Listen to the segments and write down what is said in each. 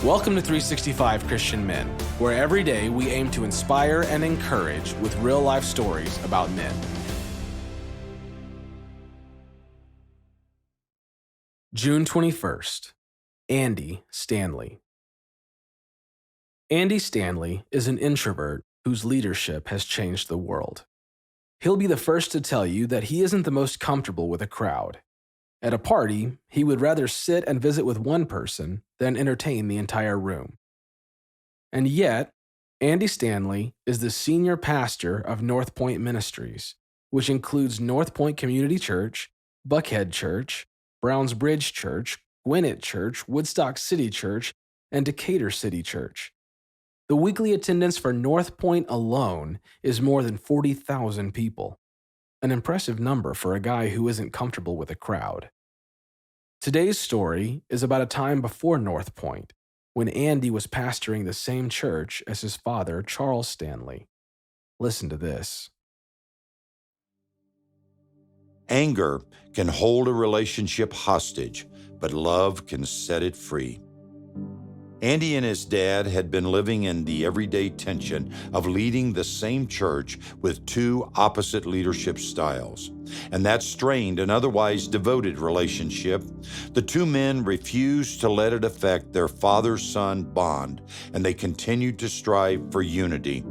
Welcome to 365 Christian Men, where every day we aim to inspire and encourage with real-life stories about men. June 21st, Andy Stanley. Andy Stanley is an introvert whose leadership has changed the world. He'll be the first to tell you that he isn't the most comfortable with a crowd. At a party, he would rather sit and visit with one person than entertain the entire room. And yet, Andy Stanley is the senior pastor of North Point Ministries, which includes North Point Community Church, Buckhead Church, Browns Bridge Church, Gwinnett Church, Woodstock City Church, and Decatur City Church. The weekly attendance for North Point alone is more than 40,000 people, an impressive number for a guy who isn't comfortable with a crowd. Today's story is about a time before North Point, when Andy was pastoring the same church as his father, Charles Stanley. Listen to this. Anger can hold a relationship hostage, but love can set it free. Andy and his dad had been living in the everyday tension of leading the same church with two opposite leadership styles. And that strained an otherwise devoted relationship. The two men refused to let it affect their father-son bond, and they continued to strive for unity.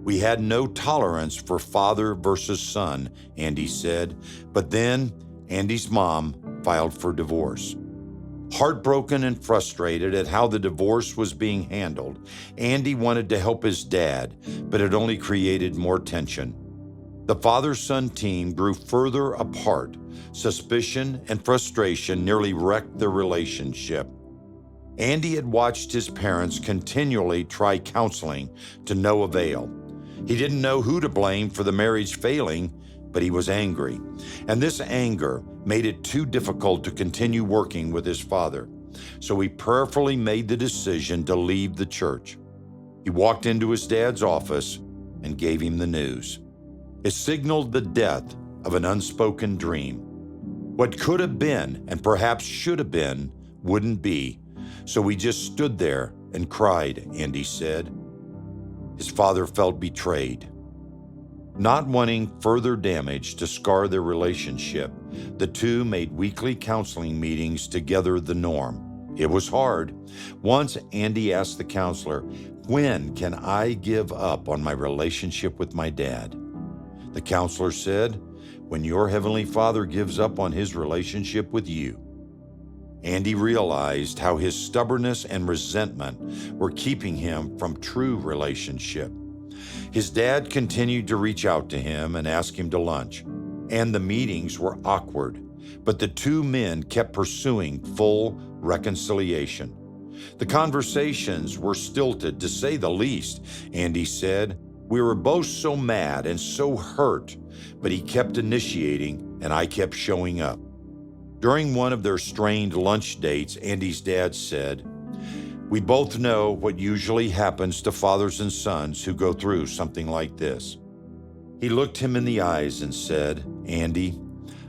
We had no tolerance for father versus son, Andy said, but then Andy's mom filed for divorce. Heartbroken and frustrated at how the divorce was being handled, Andy wanted to help his dad, but it only created more tension. The father-son team grew further apart. Suspicion and frustration nearly wrecked their relationship. Andy had watched his parents continually try counseling to no avail. He didn't know who to blame for the marriage failing, but he was angry. And this anger made it too difficult to continue working with his father. So he prayerfully made the decision to leave the church. He walked into his dad's office and gave him the news. It signaled the death of an unspoken dream. What could have been, and perhaps should have been, wouldn't be. So he just stood there and cried, Andy said. His father felt betrayed. Not wanting further damage to scar their relationship, the two made weekly counseling meetings together the norm. It was hard. Once Andy asked the counselor, "When can I give up on my relationship with my dad?" The counselor said, "When your Heavenly Father gives up on his relationship with you." Andy realized how his stubbornness and resentment were keeping him from true relationship. His dad continued to reach out to him and ask him to lunch, and the meetings were awkward, but the two men kept pursuing full reconciliation. The conversations were stilted, to say the least, Andy said. We were both so mad and so hurt, but he kept initiating and I kept showing up. During one of their strained lunch dates, Andy's dad said, "We both know what usually happens to fathers and sons who go through something like this." He looked him in the eyes and said, "Andy,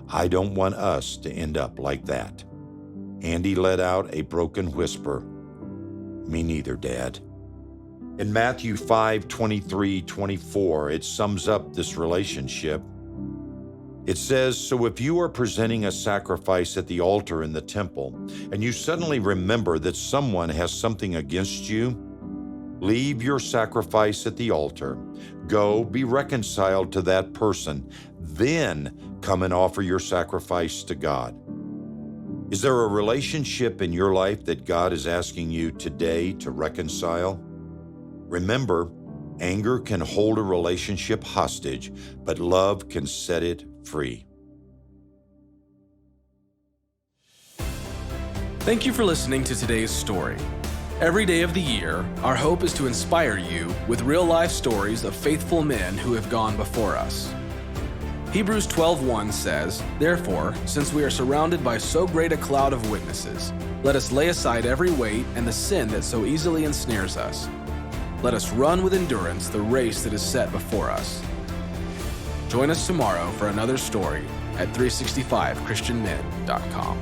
I don't want us to end up like that." Andy let out a broken whisper, "Me neither, Dad." In Matthew 5:23-24, it sums up this relationship. It says, "So if you are presenting a sacrifice at the altar in the temple, and you suddenly remember that someone has something against you, leave your sacrifice at the altar, go be reconciled to that person, then come and offer your sacrifice to God." Is there a relationship in your life that God is asking you today to reconcile? Remember, anger can hold a relationship hostage, but love can set it free. Thank you for listening to today's story. Every day of the year, our hope is to inspire you with real-life stories of faithful men who have gone before us. Hebrews 12:1 says, "Therefore, since we are surrounded by so great a cloud of witnesses, let us lay aside every weight and the sin that so easily ensnares us. Let us run with endurance the race that is set before us." Join us tomorrow for another story at 365christianmen.com.